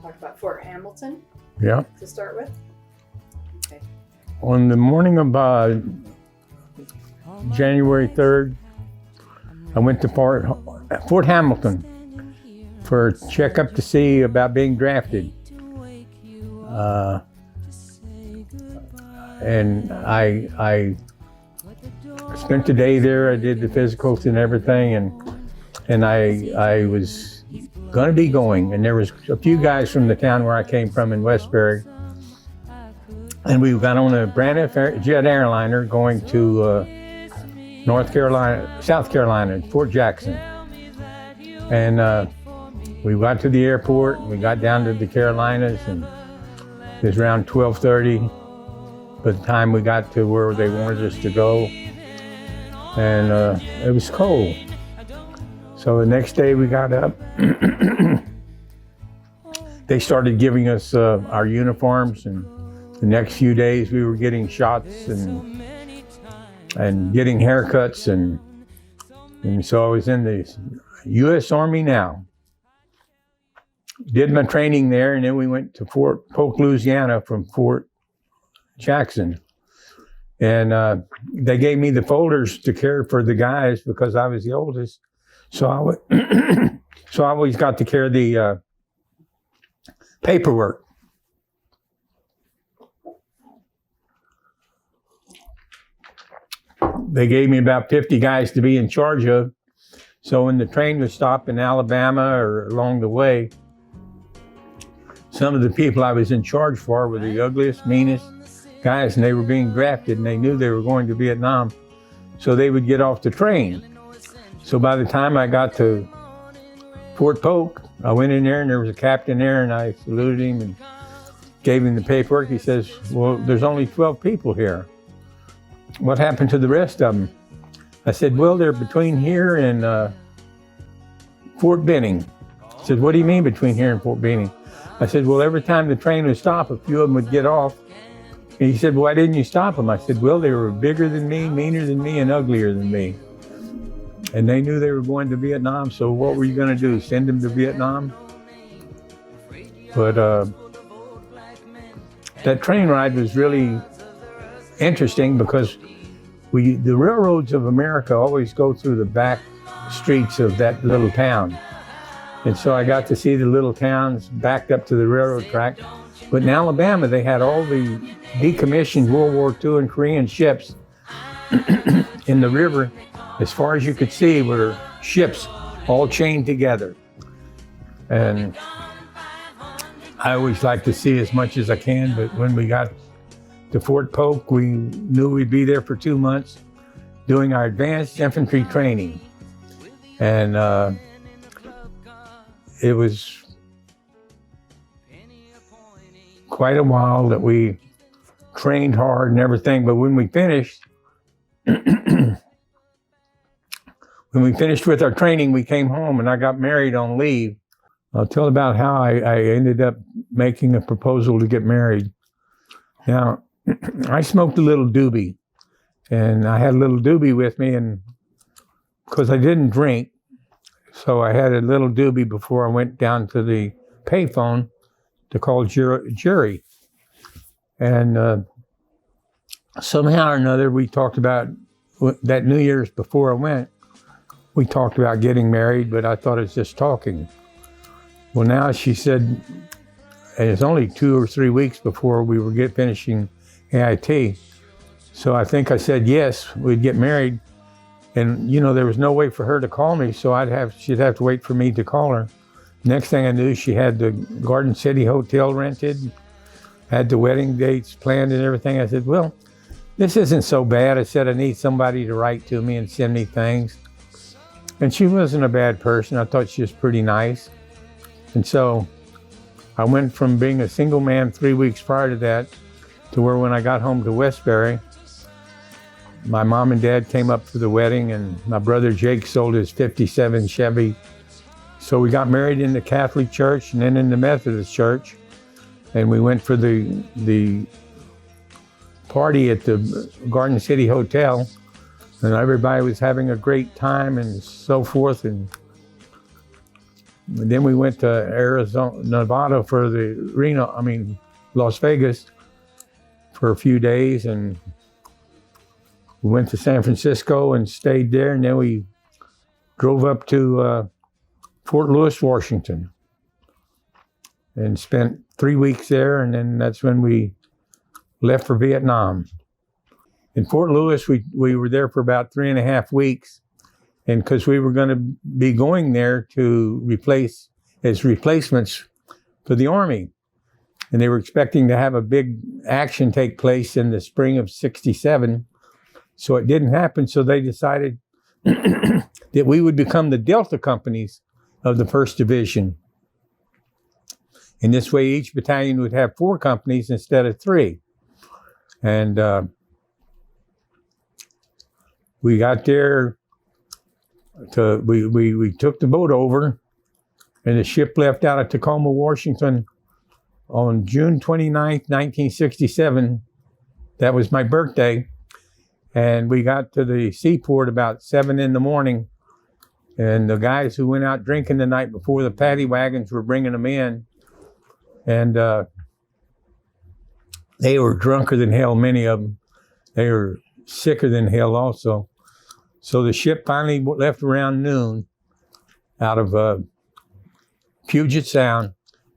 talk about Fort Hamilton Yeah. to start with. Okay. On the morning of January 3rd, I went to Fort Hamilton for a checkup to see about being drafted. And I spent the day there. I did the physicals and everything, and I was going to be going. And there was a few guys from the town where I came from in Westbury, and we got on a brand new jet airliner going to South Carolina, Fort Jackson. And we got to the airport, and we got down to the Carolinas, and it was around 12:30 by the time we got to where they wanted us to go. And it was cold. So the next day we got up. They started giving us our uniforms, and the next few days we were getting shots and getting haircuts, and so I was in the U.S. Army now. Did my training there, and then we went to Fort Polk, Louisiana from Fort Jackson. And they gave me the folders to care for the guys because I was the oldest. So I always got to carry the paperwork. They gave me about 50 guys to be in charge of. So when the train would stop in Alabama or along the way, some of the people I was in charge for were the ugliest, meanest guys, and they were being drafted, and they knew they were going to Vietnam. So they would get off the train. So by the time I got to Fort Polk, I went in there, and there was a captain there, and I saluted him and gave him the paperwork. He says, "Well, there's only 12 people here. What happened to the rest of them?" I said, "Well, they're between here and Fort Benning." He said, "What do you mean between here and Fort Benning?" I said, "Well, every time the train would stop, a few of them would get off." And he said, "Why didn't you stop them?" I said, "Well, they were bigger than me, meaner than me, and uglier than me. And they knew they were going to Vietnam, so what were you going to do, send them to Vietnam?" But that train ride was really interesting because the railroads of America always go through the back streets of that little town. And so I got to see the little towns backed up to the railroad track. But in Alabama, they had all the decommissioned World War II and Korean ships in the river. As far as you could see were ships all chained together. And I always like to see as much as I can, but when we got to Fort Polk, we knew we'd be there for 2 months doing our advanced infantry training. And it was quite a while that we trained hard and everything, but when we finished, with our training, we came home and I got married on leave. I'll tell about how I ended up making a proposal to get married. Now, I smoked a little doobie, and I had a little doobie with me, and because I didn't drink, so I had a little doobie before I went down to the payphone to call jury. And somehow or another, we talked about that New Year's before I went. We talked about getting married, but I thought it was just talking. Well, now she said, and it's only 2 or 3 weeks before we were finishing AIT. So I think I said yes, we'd get married. And there was no way for her to call me, so she'd have to wait for me to call her. Next thing I knew, she had the Garden City Hotel rented, had the wedding dates planned and everything. I said, "Well, this isn't so bad." I said, "I need somebody to write to me and send me things." And she wasn't a bad person. I thought she was pretty nice. And so I went from being a single man 3 weeks prior to that to where when I got home to Westbury, my mom and dad came up for the wedding, and my brother Jake sold his 57 Chevy. So we got married in the Catholic church and then in the Methodist church. And we went for the party at the Garden City Hotel. And everybody was having a great time and so forth. And then we went to Nevada for Las Vegas for a few days, and we went to San Francisco and stayed there, and then we drove up to Fort Lewis, Washington, and spent 3 weeks there, and then that's when we left for Vietnam. In Fort Lewis, we were there for about 3.5 weeks, and because we were going to be going there to replace as replacements for the Army, and they were expecting to have a big action take place in the spring of '67. So it didn't happen. So they decided that we would become the Delta companies of the 1st Division. In this way, each battalion would have 4 companies instead of 3. And we got there. We took the boat over, and the ship left out of Tacoma, Washington on June 29th, 1967. That was my birthday. And we got to the seaport about 7 in the morning. And the guys who went out drinking the night before, the paddy wagons were bringing them in. And they were drunker than hell, many of them. They were sicker than hell also. So the ship finally left around noon out of Puget Sound.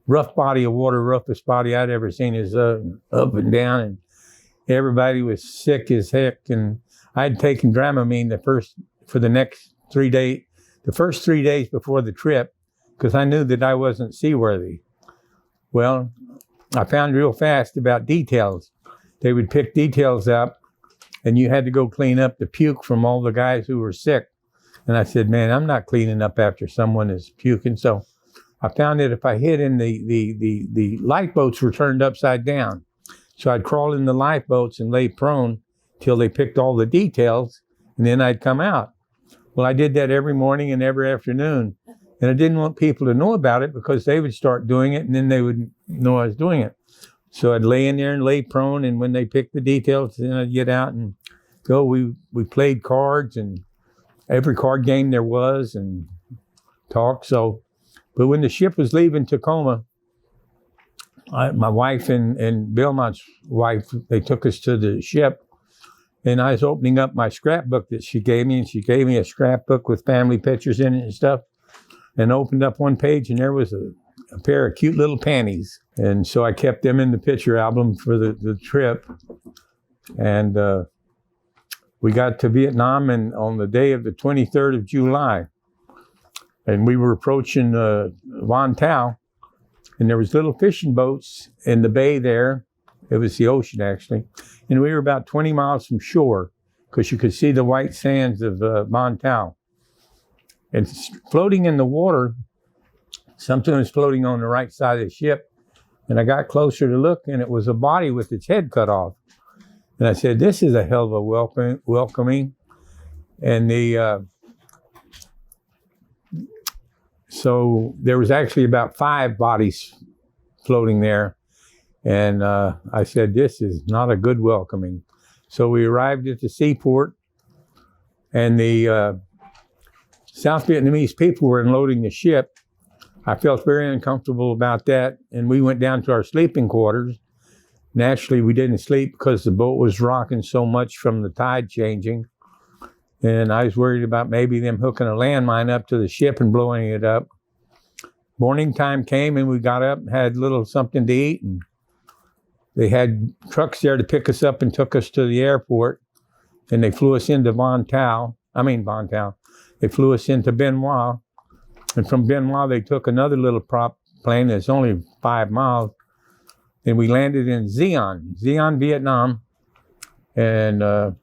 Rough body of water, roughest body I'd ever seen, is up and down. And everybody was sick as heck, and I'd taken Dramamine the first 3 days before the trip, because I knew that I wasn't seaworthy. Well, I found real fast about details. They would pick details up, and you had to go clean up the puke from all the guys who were sick. And I said, man, I'm not cleaning up after someone is puking. So I found that if I hid in the lifeboats were turned upside down. So I'd crawl in the lifeboats and lay prone till they picked all the details, and then I'd come out. Well, I did that every morning and every afternoon. And I didn't want people to know about it, because they would start doing it, and then they would know I was doing it. So I'd lay in there and lay prone, and when they picked the details, then I'd get out and go. We played cards, and every card game there was, and talked. So, but when the ship was leaving Tacoma, my wife and Belmont's wife, they took us to the ship, and I was opening up my scrapbook that she gave me, and she gave me a scrapbook with family pictures in it and stuff, and opened up one page, and there was a pair of cute little panties. And so I kept them in the picture album for the trip. And we got to Vietnam on the day of the 23rd of July. And we were approaching Van Tao, and there was little fishing boats in the bay there. It was the ocean, actually. And we were about 20 miles from shore, because you could see the white sands of Van Tao. And floating in the water, something was floating on the right side of the ship. And I got closer to look, and it was a body with its head cut off. And I said, this is a hell of a welcoming. And so there was actually about 5 bodies floating there. And I said, this is not a good welcoming. So we arrived at the seaport, and the South Vietnamese people were unloading the ship. I felt very uncomfortable about that, and we went down to our sleeping quarters. Naturally, we didn't sleep because the boat was rocking so much from the tide changing, and I was worried about maybe them hooking a landmine up to the ship and blowing it up. Morning time came, and we got up and had a little something to eat, and they had trucks there to pick us up and took us to the airport, and they flew us into Van Tao. They flew us into Benoit. And from Benoit, they took another little prop plane that's only 5 miles. And we landed in Xi'an, Vietnam. And there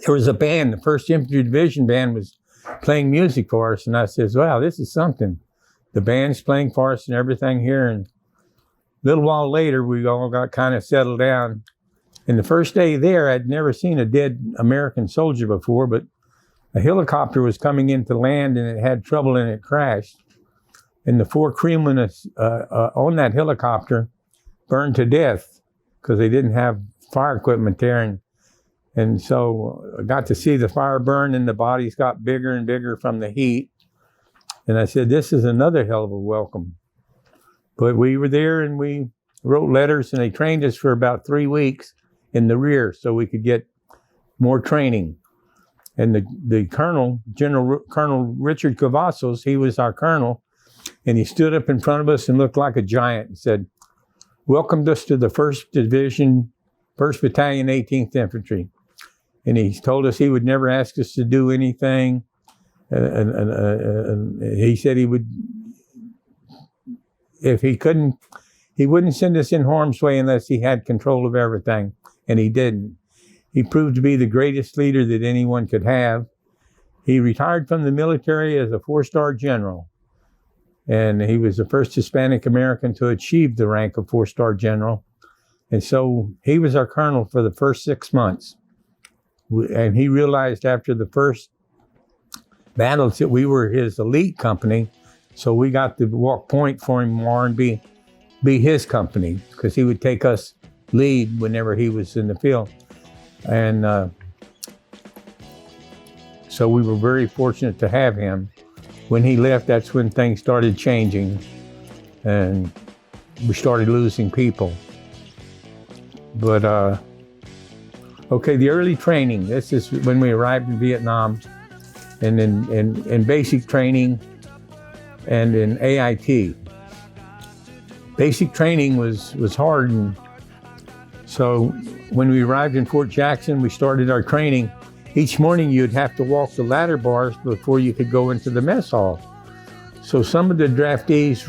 was a band, the 1st Infantry Division band was playing music for us. And I said, wow, this is something. The band's playing for us and everything here. And a little while later, we all got kind of settled down. And the first day there, I'd never seen a dead American soldier before, but a helicopter was coming into land, and it had trouble, and it crashed. And the 4 crewmen on that helicopter burned to death because they didn't have fire equipment there. And so I got to see the fire burn, and the bodies got bigger and bigger from the heat. And I said, this is another hell of a welcome. But we were there and we wrote letters, and they trained us for about 3 weeks in the rear so we could get more training. And the colonel, Colonel Richard Cavazos, he was our colonel, and he stood up in front of us and looked like a giant and said, welcomed us to the 1st Division, 1st Battalion, 18th Infantry. And he told us he would never ask us to do anything. And he said he would, if he couldn't, he wouldn't send us in harm's way unless he had control of everything. And he didn't. He proved to be the greatest leader that anyone could have. He retired from the military as a 4-star general. And he was the first Hispanic American to achieve the rank of 4-star general. And so he was our colonel for the first 6 months. And he realized after the first battles that we were his elite company. So we got to walk point for him more and be his company, because he would take us lead whenever he was in the field. And so we were very fortunate to have him. When he left, that's when things started changing and we started losing people. But, okay, the early training, this is when we arrived in Vietnam, and in basic training and in AIT. Basic training was hard, and so when we arrived in Fort Jackson, we started our training. Each morning you'd have to walk the ladder bars before you could go into the mess hall. So some of the draftees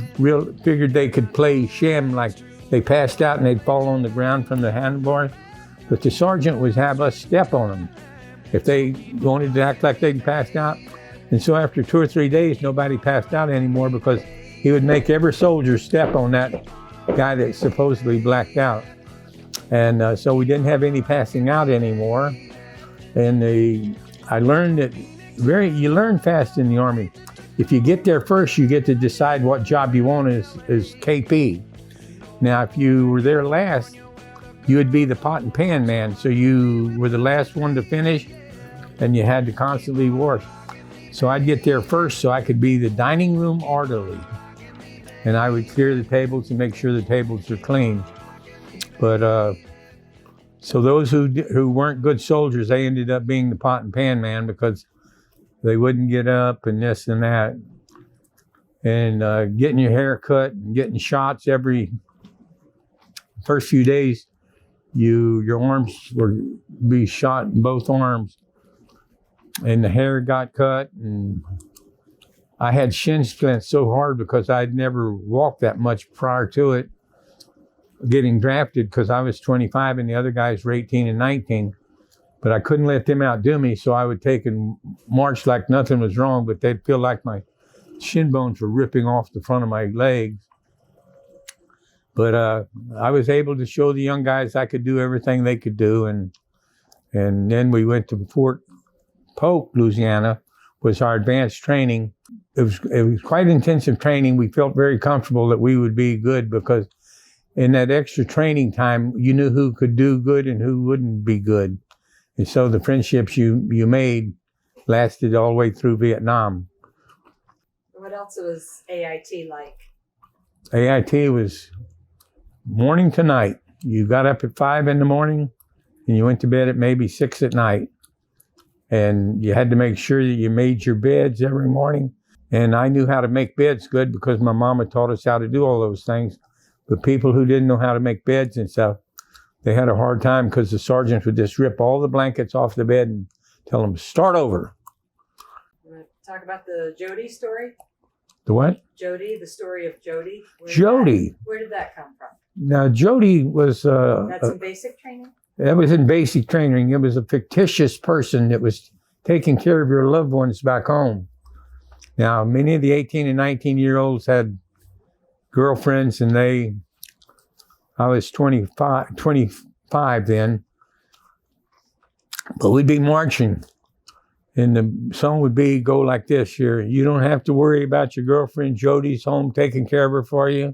figured they could play sham, like they passed out and they'd fall on the ground from the handlebars. But the sergeant would have us step on them if they wanted to act like they'd passed out. And so after 2 or 3 days, nobody passed out anymore, because he would make every soldier step on that guy that supposedly blacked out. And so we didn't have any passing out anymore. And I learned that you learn fast in the Army. If you get there first, you get to decide what job you want as KP. Now, if you were there last, you would be the pot and pan man. So you were the last one to finish, and you had to constantly wash. So I'd get there first so I could be the dining room orderly. And I would clear the tables and make sure the tables are clean. But so those who weren't good soldiers, they ended up being the pot and pan man, because they wouldn't get up and this and that. And getting your hair cut and getting shots every first few days, your arms would be shot in both arms. And the hair got cut, and I had shin splints so hard because I'd never walked that much prior to it, getting drafted, because I was 25 and the other guys were 18 and 19. But I couldn't let them outdo me, so I would take and march like nothing was wrong, but they'd feel like my shin bones were ripping off the front of my legs. But I was able to show the young guys I could do everything they could do. And then we went to Fort Polk, Louisiana, was our advanced training. It was quite intensive training. We felt very comfortable that we would be good, because in that extra training time, you knew who could do good and who wouldn't be good. And so the friendships you made lasted all the way through Vietnam. What else was AIT like? AIT was morning to night. You got up at 5 in the morning and you went to bed at maybe 6 at night. And you had to make sure that you made your beds every morning. And I knew how to make beds good because my mama taught us how to do all those things. But people who didn't know how to make beds and stuff, they had a hard time, because the sergeants would just rip all the blankets off the bed and tell them, start over. You want to talk about the Jody story? The what? Jody, the story of Jody. Jody. Where did that come from? Now, Jody was... That's in basic training? That was in basic training. It was a fictitious person that was taking care of your loved ones back home. Now, many of the 18 and 19-year-olds had girlfriends, and I was 25 then, but we'd be marching, and the song would go like this here: you don't have to worry about your girlfriend, Jody's home taking care of her for you.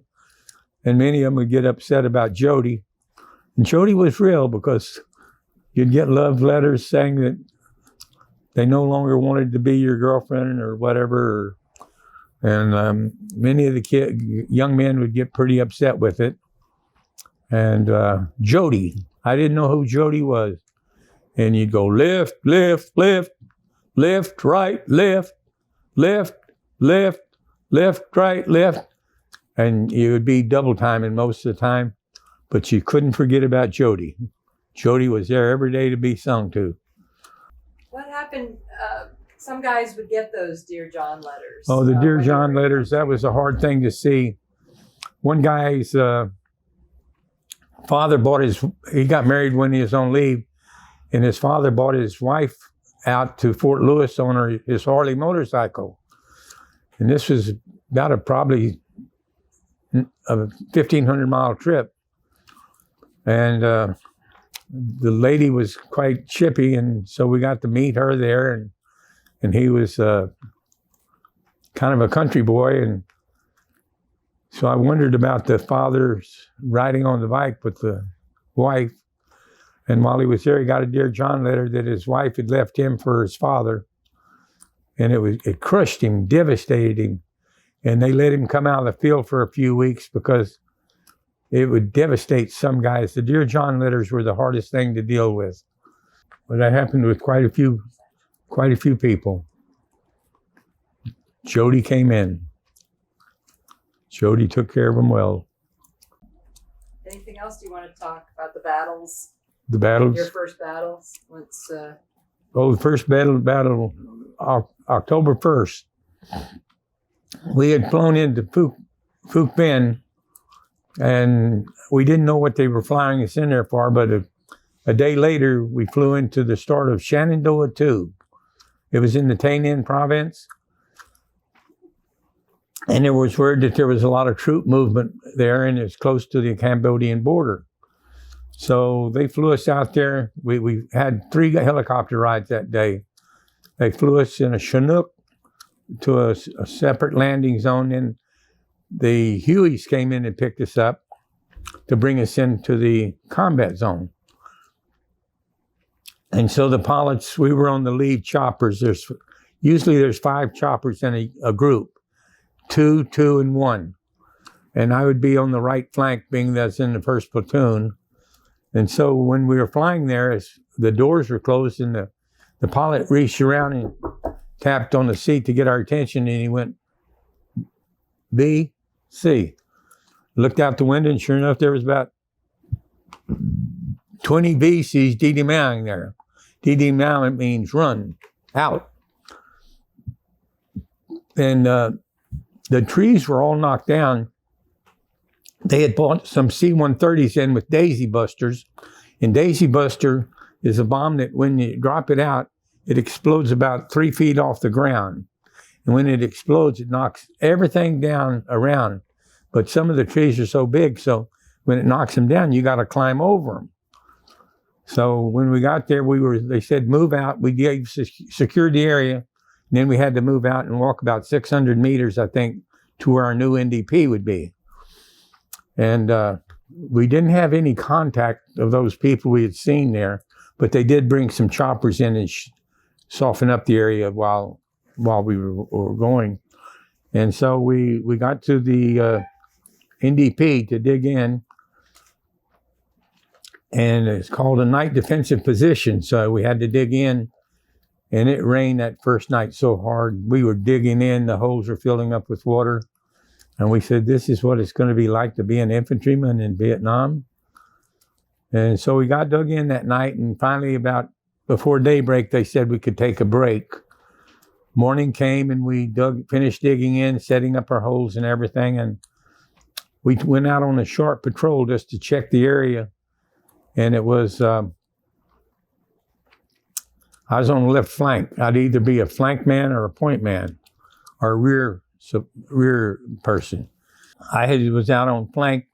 And many of them would get upset about Jody. And Jody was real, because you'd get love letters saying that they no longer wanted to be your girlfriend or whatever. And many of the young men would get pretty upset with it. And Jody, I didn't know who Jody was. And you'd go left, left, left, left, right, left, left, left, left, right, left. And you would be double timing most of the time. But you couldn't forget about Jody. Jody was there every day to be sung to. What happened? Some guys would get those Dear John letters. Oh, the Dear John letters, that was a hard thing to see. One guy's father he got married when he was on leave, and his father bought his wife out to Fort Lewis on his Harley motorcycle. And this was about probably a 1,500-mile trip. And the lady was quite chippy, and so we got to meet her there, and he was kind of a country boy. And so I wondered about the father's riding on the bike with the wife. And while he was there, he got a Dear John letter that his wife had left him for his father. And it crushed him, devastated him. And they let him come out of the field for a few weeks because it would devastate some guys. The Dear John letters were the hardest thing to deal with. But that happened with quite a few people. Jody came in. Jody took care of them well. Anything else you want to talk about? The battles? The battles? Your first battles? The first battle, October 1st. We had flown into Phuc Vinh, and we didn't know what they were flying us in there for, but a day later, we flew into the start of Shenandoah 2. It was in the Tay Ninh province. And there was word that there was a lot of troop movement there, and it's close to the Cambodian border. So they flew us out there. We had 3 helicopter rides that day. They flew us in a Chinook to a separate landing zone, and the Hueys came in and picked us up to bring us into the combat zone. And so the pilots, we were on the lead choppers. Usually there's 5 choppers in a group, 2, 2, and 1. And I would be on the right flank, being that's in the first platoon. And so when we were flying there, the doors were closed, and the pilot reached around and tapped on the seat to get our attention, and he went, B, C. Looked out the window, and sure enough, there was about 20 VCs DD-mowing there. DD-mowing means run, out. And the trees were all knocked down. They had bought some C-130s in with Daisy Busters. And Daisy Buster is a bomb that when you drop it out, it explodes about 3 feet off the ground. And when it explodes, it knocks everything down around. But some of the trees are so big, so when it knocks them down, you got to climb over them. So when we got there, they said, move out. We secured the area. And then we had to move out and walk about 600 meters, I think, to where our new NDP would be. And we didn't have any contact of those people we had seen there, but they did bring some choppers in and soften up the area while we were going. And so we got to the NDP to dig in, and it's called a night defensive position. So we had to dig in, and it rained that first night so hard. We were digging in, the holes were filling up with water. And we said, this is what it's going to be like to be an infantryman in Vietnam. And so we got dug in that night, and finally about before daybreak, they said we could take a break. Morning came, and we finished digging in, setting up our holes and everything. And we went out on a short patrol just to check the area. And it was, I was on the left flank. I'd either be a flank man or a point man or a rear person. I was out on flank,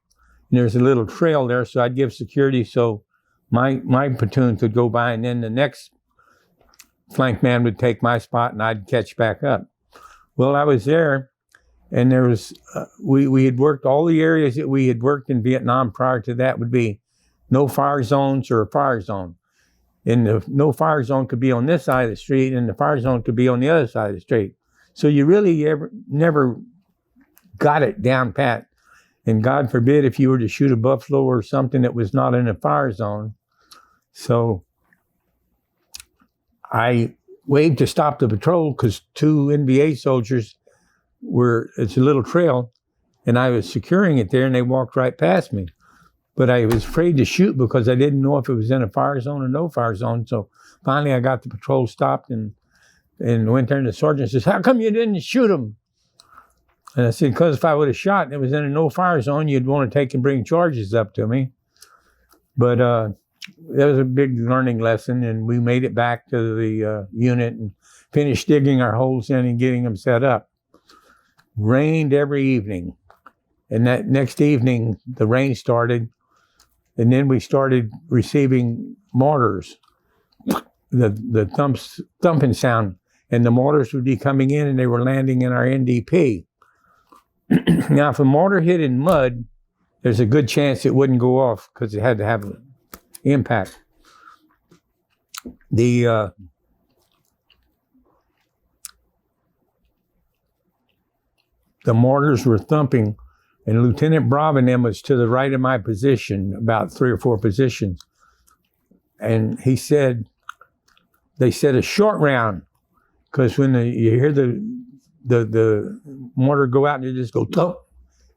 and there's a little trail there, so I'd give security so my platoon could go by, and then the next flank man would take my spot, and I'd catch back up. Well, I was there, and there was we had worked all the areas that we had worked in Vietnam prior to that would be no fire zones or a fire zone. And the no fire zone could be on this side of the street, and the fire zone could be on the other side of the street. So you really never got it down pat. And God forbid if you were to shoot a buffalo or something that was not in a fire zone. So I waved to stop the patrol because 2 NBA soldiers it's a little trail, and I was securing it there, and they walked right past me. But I was afraid to shoot because I didn't know if it was in a fire zone or no fire zone. So finally I got the patrol stopped and went there, and the sergeant says, "How come you didn't shoot him?" And I said, "Because if I would have shot and it was in a no fire zone, you'd want to take and bring charges up to me." But that was a big learning lesson, and we made it back to the unit and finished digging our holes in and getting them set up. Rained every evening, and that next evening the rain started, and then we started receiving mortars, the thumping sound, and the mortars would be coming in and they were landing in our NDP. Now, if a mortar hit in mud, there's a good chance it wouldn't go off because it had to have an impact. The mortars were thumping, and Lieutenant Bravenham was to the right of my position, about 3 or 4 positions. And he said, they said a short round, because when you hear the mortar go out and you just go thump,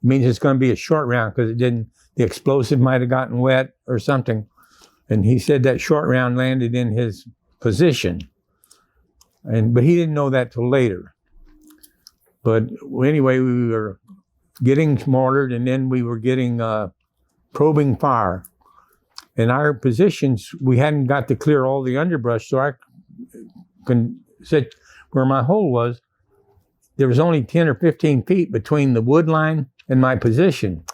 it means it's going to be a short round because the explosive might have gotten wet or something. And he said that short round landed in his position. But he didn't know that till later. But anyway, we were getting mortared, and then we were getting probing fire. In our positions, we hadn't got to clear all the underbrush, so I said where my hole was, there was only 10 or 15 feet between the wood line and my position.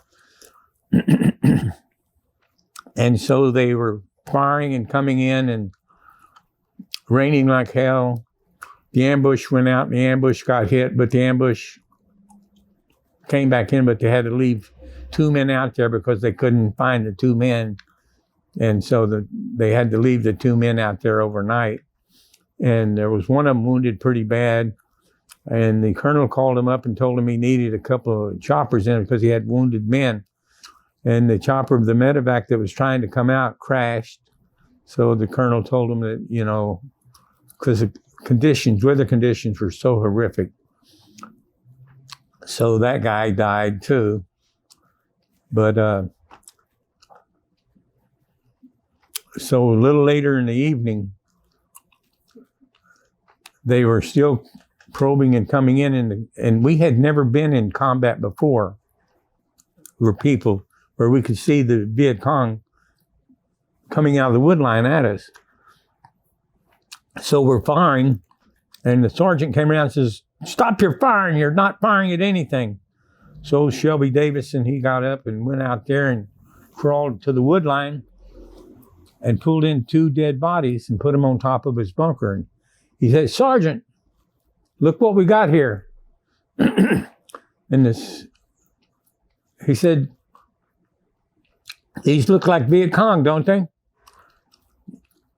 And so they were firing and coming in and raining like hell. The ambush went out, and the ambush got hit, but the ambush came back in, but they had to leave 2 men out there because they couldn't find the 2 men. And so they had to leave the 2 men out there overnight. And there was one of them wounded pretty bad. And the colonel called him up and told him he needed a couple of choppers in because he had wounded men. And the chopper of the medevac that was trying to come out crashed. So the colonel told him that, because the weather conditions were so horrific. So that guy died too. But so a little later in the evening, they were still probing and coming in, and we had never been in combat before. Where we could see the Viet Cong coming out of the wood line at us. So we're firing, and the sergeant came around and says, "Stop your firing, you're not firing at anything." So Shelby Davison, he got up and went out there and crawled to the wood line and pulled in 2 dead bodies and put them on top of his bunker. And he said, "Sergeant, look what we got here." He said, "These look like Viet Cong, don't they?"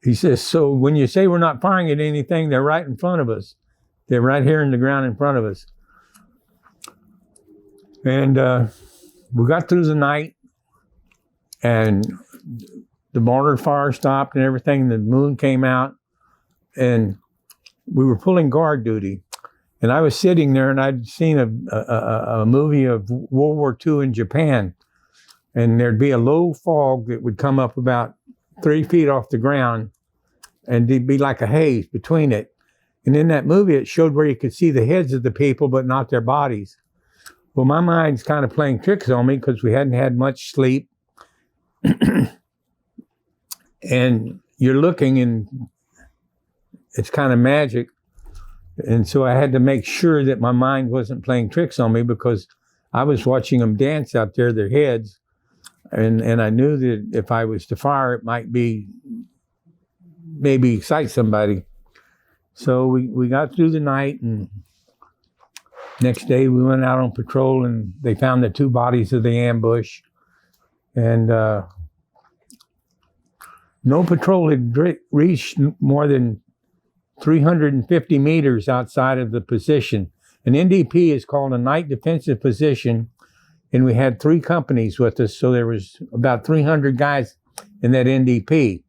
He says, "So when you say we're not firing at anything, they're right in front of us. They're right here in the ground in front of us." And we got through the night, and the mortar fire stopped and everything. The moon came out, and we were pulling guard duty. And I was sitting there, and I'd seen a movie of World War II in Japan. And there'd be a low fog that would come up about 3 feet off the ground, and there'd be like a haze between it. And in that movie, it showed where you could see the heads of the people, but not their bodies. Well, my mind's kind of playing tricks on me because we hadn't had much sleep. And you're looking, and it's kind of magic. And so I had to make sure that my mind wasn't playing tricks on me because I was watching them dance out there, their heads. And I knew that if I was to fire, it might maybe excite somebody. So we got through the night, and next day we went out on patrol, and they found the 2 bodies of the ambush. And no patrol had reached more than 350 meters outside of the position. An NDP is called a night defensive position, and we had 3 companies with us, so there was about 300 guys in that NDP.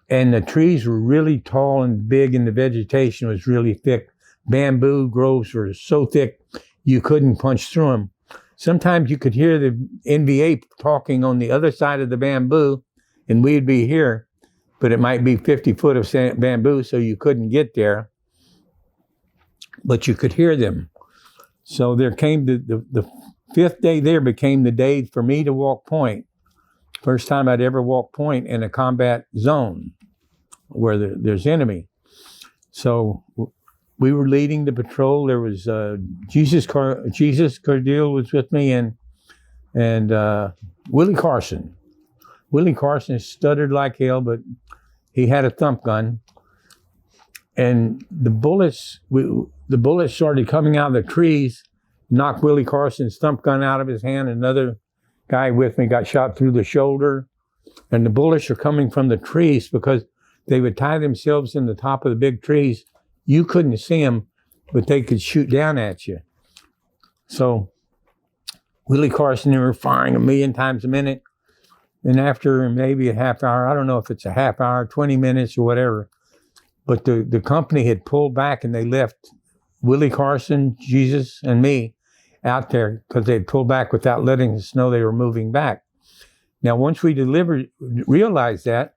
And the trees were really tall and big, and the vegetation was really thick. Bamboo groves were so thick you couldn't punch through them. Sometimes you could hear the NVA talking on the other side of the bamboo, and we'd be here, but it might be 50 foot of bamboo, so you couldn't get there, but you could hear them. So there came the 5th day there became the day for me to walk point. First time I'd ever walked point in a combat zone where there's enemy. So we were leading the patrol. There was Jesus Cardile was with me, and Willie Carson. Willie Carson stuttered like hell, but he had a thump gun. And the bullets started coming out of the trees, knocked Willie Carson's thump gun out of his hand. Another guy with me got shot through the shoulder. And the bullets are coming from the trees because they would tie themselves in the top of the big trees. You couldn't see them, but they could shoot down at you. So Willie Carson, they were firing 1,000,000 times a minute. And after maybe a half hour, I don't know if it's a half hour, 20 minutes or whatever, but the company had pulled back and they left Willie Carson, Jesus, and me out there because they had pulled back without letting us know they were moving back. Now, once we realized that,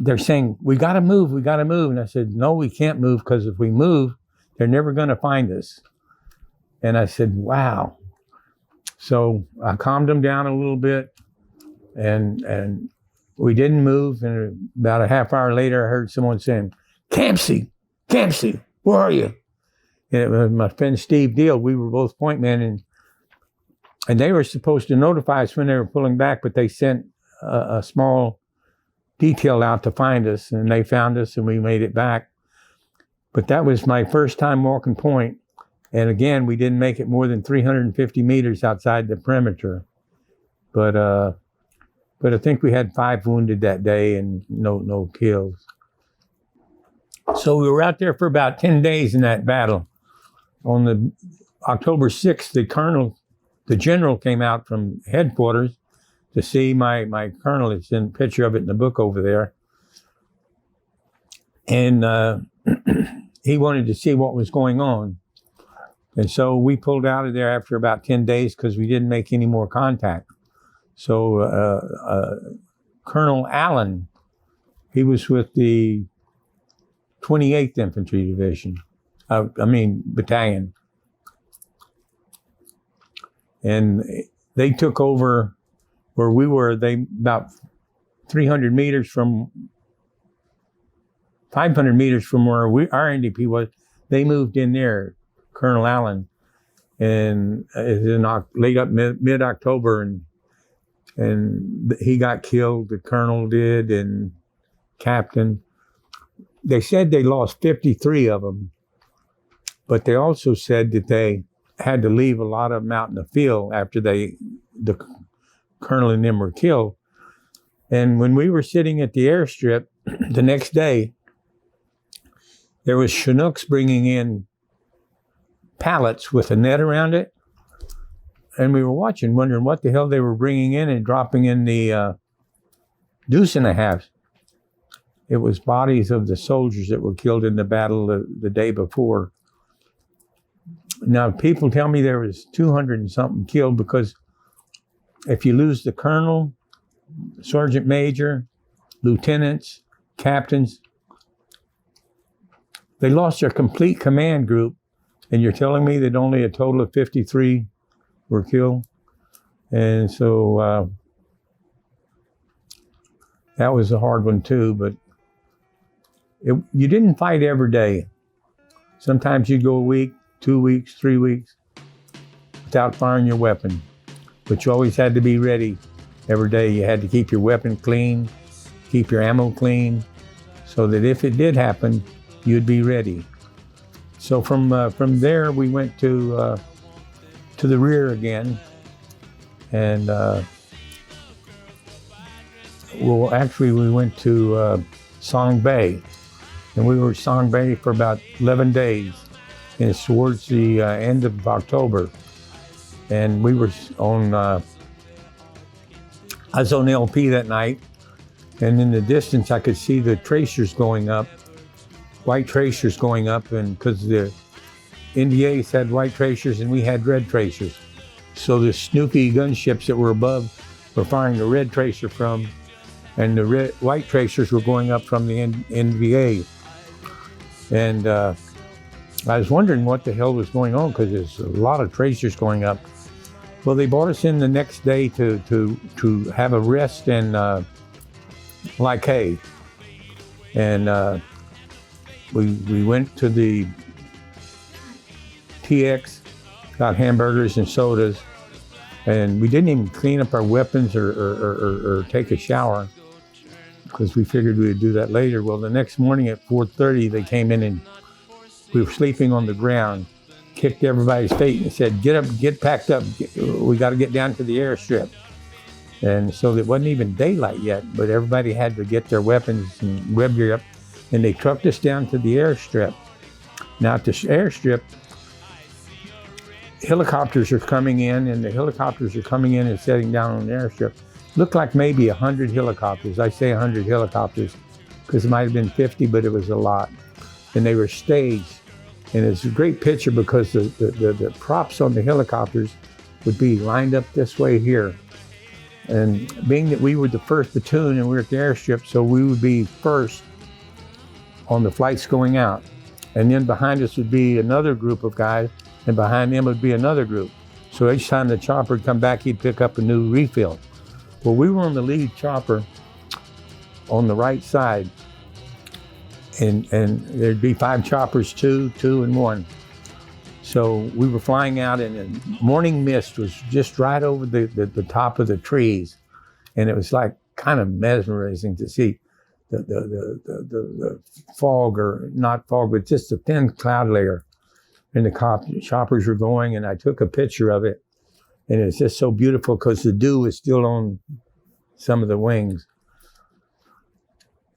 they're saying, we got to move. And I said, no, we can't move because if we move, they're never going to find us. And I said, wow. So I calmed them down a little bit and we didn't move. And about a half hour later, I heard someone saying, CAMPSEY, where are you? And it was my friend Steve Deal. We were both point men, and they were supposed to notify us when they were pulling back, but they sent a small detail out to find us, and they found us, and we made it back. But that was my first time walking point, and again, we didn't make it more than 350 meters outside the perimeter. But I think we had 5 wounded that day and no kills. So we were out there for about 10 days in that battle. On the October 6th, the general came out from headquarters to see my colonel. It's in a picture of it in the book over there. And he wanted to see what was going on. And so we pulled out of there after about 10 days because we didn't make any more contact. So Colonel Allen, he was with the 28th Infantry Division, Battalion. And they took over where we were, about 500 meters from where our NDP was. They moved in there, Colonel Allen, and in mid-October, and he got killed. The colonel did, and captain. They said they lost 53 of them, but they also said that they had to leave a lot of them out in the field after the colonel and them were killed. And when we were sitting at the airstrip the next day, there was Chinooks bringing in pallets with a net around it. And we were watching, wondering what the hell they were bringing in and dropping in the deuce and a half. It was bodies of the soldiers that were killed in the battle the day before. Now, people tell me there was 200 and something killed because if you lose the colonel, sergeant major, lieutenants, captains, they lost their complete command group, and you're telling me that only a total of 53 were killed? And so that was a hard one too, but you didn't fight every day. Sometimes you'd go a week, 2 weeks, 3 weeks without firing your weapon, but you always had to be ready every day. You had to keep your weapon clean, keep your ammo clean, so that if it did happen, you'd be ready. So from there, we went to the rear again, and we went to Song Bay, and we were at Song Bay for about 11 days. and it's towards the end of October. And we were on, I was on LP that night, and in the distance I could see the tracers going up, white tracers going up, and because the NVAs had white tracers and we had red tracers. So the Snoopy gunships that were above were firing the red tracer from, and the white tracers were going up from the NVA. And I was wondering what the hell was going on, because there's a lot of tracers going up. Well, they brought us in the next day to have a rest in Lac. And we went to the TX, got hamburgers and sodas, and we didn't even clean up our weapons or take a shower, because we figured we would do that later. Well, the next morning at 4:30, they came in and we were sleeping on the ground, kicked everybody's feet and said, "Get up, get packed up. We got to get down to the airstrip." And so it wasn't even daylight yet, but everybody had to get their weapons and web gear up, and they trucked us down to the airstrip. Now at the airstrip, helicopters are coming in, and the helicopters are coming in and setting down on the airstrip. Looked like maybe 100 helicopters. I say 100 helicopters because it might have been 50, but it was a lot. And they were staged. And it's a great picture because the props on the helicopters would be lined up this way here. And being that we were the first platoon and we were at the airstrip, so we would be first on the flights going out. And then behind us would be another group of guys, and behind them would be another group. So each time the chopper would come back, he'd pick up a new refill. Well, we were on the lead chopper on the right side, and there'd be 5 choppers, two, and 1. So we were flying out, and the morning mist was just right over the top of the trees, and it was like kind of mesmerizing to see the fog, or not fog, but just a thin cloud layer. And the choppers were going, and I took a picture of it, and it's just so beautiful because the dew is still on some of the wings.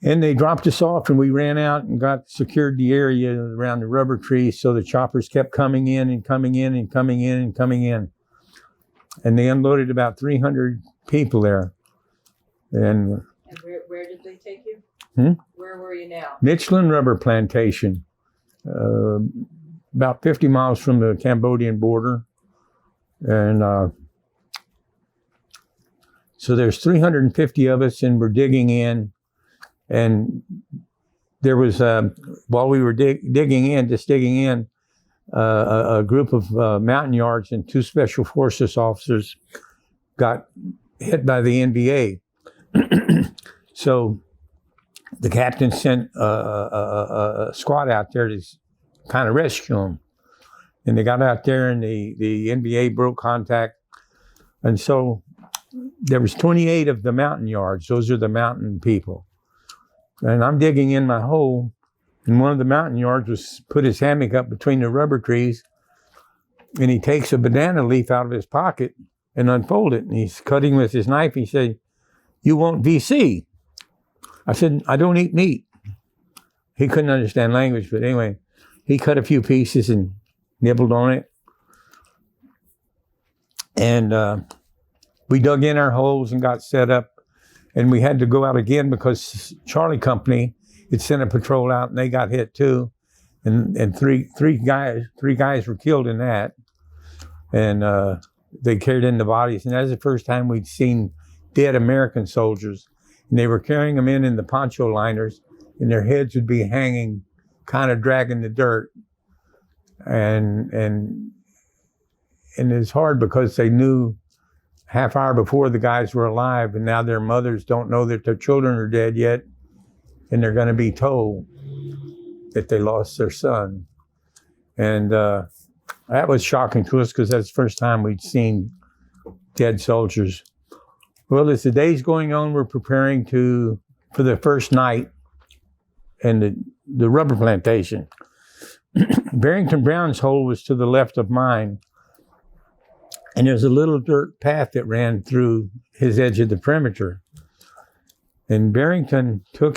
And they dropped us off, and we ran out and secured the area around the rubber trees, so the choppers kept coming in and coming in and coming in and coming in. And they unloaded about 300 people there. And where did they take you? Where were you now? Michelin Rubber Plantation, about 50 miles from the Cambodian border. And so there's 350 of us, and we're digging in. And there was, while we were digging in, a group of mountain guards and 2 special forces officers got hit by the NVA. So the captain sent a squad out there to kind of rescue them. And they got out there, and the NVA broke contact. And so there was 28 of the mountain guards. Those are the mountain people. And I'm digging in my hole, and one of the mountain guards was put his hammock up between the rubber trees, and he takes a banana leaf out of his pocket and unfolded it, and he's cutting with his knife. He said, "You want VC?" I said, "I don't eat meat." He couldn't understand language, but anyway, he cut a few pieces and nibbled on it. And we dug in our holes and got set up. And we had to go out again because Charlie Company had sent a patrol out, and they got hit too. And three guys were killed in that. And they carried in the bodies. And that was the first time we'd seen dead American soldiers. And they were carrying them in the poncho liners, and their heads would be hanging, kind of dragging the dirt. And it's hard because they knew half hour before the guys were alive, and now their mothers don't know that their children are dead yet, and they're going to be told that they lost their son. And that was shocking to us because that's the first time we'd seen dead soldiers. Well, as the day's going on, we're preparing for the first night in the rubber plantation. Barrington Brown's hole was to the left of mine. And there's a little dirt path that ran through his edge of the perimeter. And Barrington took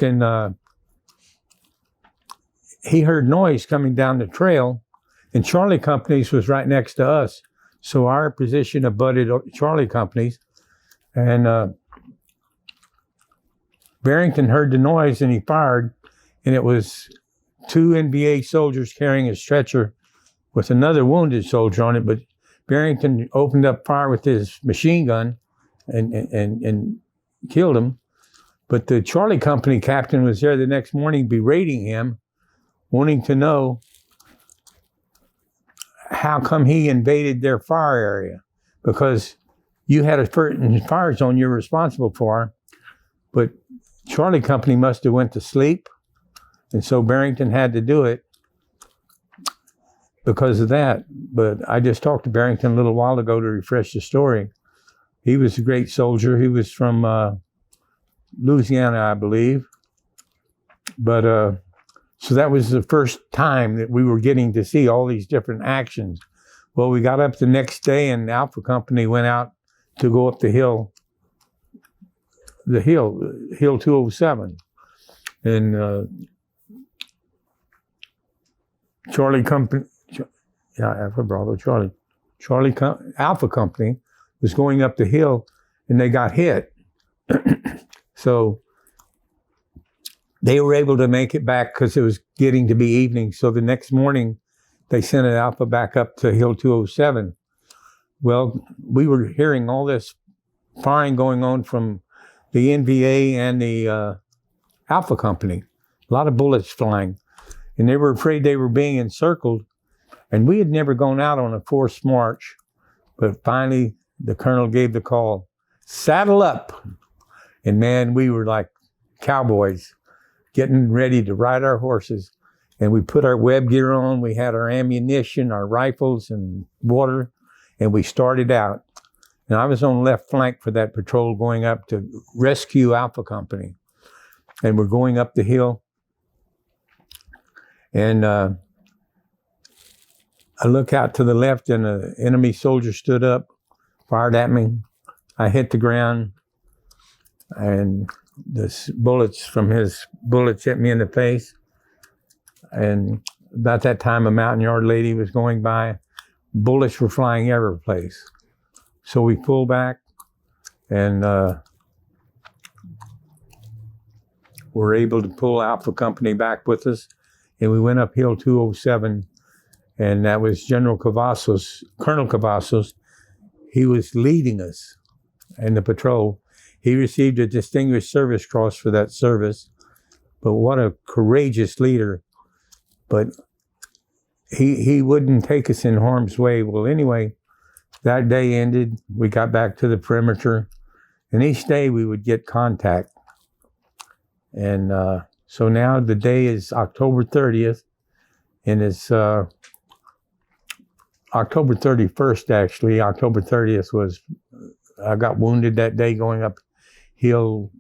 he heard noise coming down the trail, And Charlie Companies was right next to us. So our position abutted Charlie Companies. And Barrington heard the noise and he fired. And it was 2 NBA soldiers carrying a stretcher with another wounded soldier on it. But Barrington opened up fire with his machine gun and killed him. But the Charlie Company captain was there the next morning berating him, wanting to know how come he invaded their fire area, because you had a certain fire zone you're responsible for, but Charlie Company must have went to sleep, and so Barrington had to do it because of that. But I just talked to Barrington a little while ago to refresh the story. He was a great soldier. He was from Louisiana, I believe. But so that was the first time that we were getting to see all these different actions. Well, we got up the next day and the Alpha Company went out to go up the hill 207. And Charlie Company, Alpha Bravo, Alpha Company was going up the hill and they got hit. So they were able to make it back because it was getting to be evening. So the next morning, they sent an Alpha back up to Hill 207. Well, we were hearing all this firing going on from the NVA and the Alpha Company. A lot of bullets flying. And they were afraid they were being encircled. And we had never gone out on a forced march. But finally, the colonel gave the call, saddle up. And man, we were like cowboys, getting ready to ride our horses. And we put our web gear on. We had our ammunition, our rifles and water. And we started out. And I was on left flank for that patrol going up to rescue Alpha Company. And we're going up the hill. And I look out to the left and an enemy soldier stood up, fired at me. I hit the ground. And the bullets from his bullets hit me in the face. And about that time, a mountain yard lady was going by. Bullets were flying every place. So we pulled back and were able to pull Alpha Company back with us. And we went up Hill 207. And that was Colonel Cavazos. He was leading us in the patrol. He received a Distinguished Service Cross for that service. But what a courageous leader. But he wouldn't take us in harm's way. Well, anyway, that day ended. We got back to the perimeter. And each day we would get contact. And so now the day is October 30th. And it's October 31st, actually. October 30th was, I got wounded that day going up Hill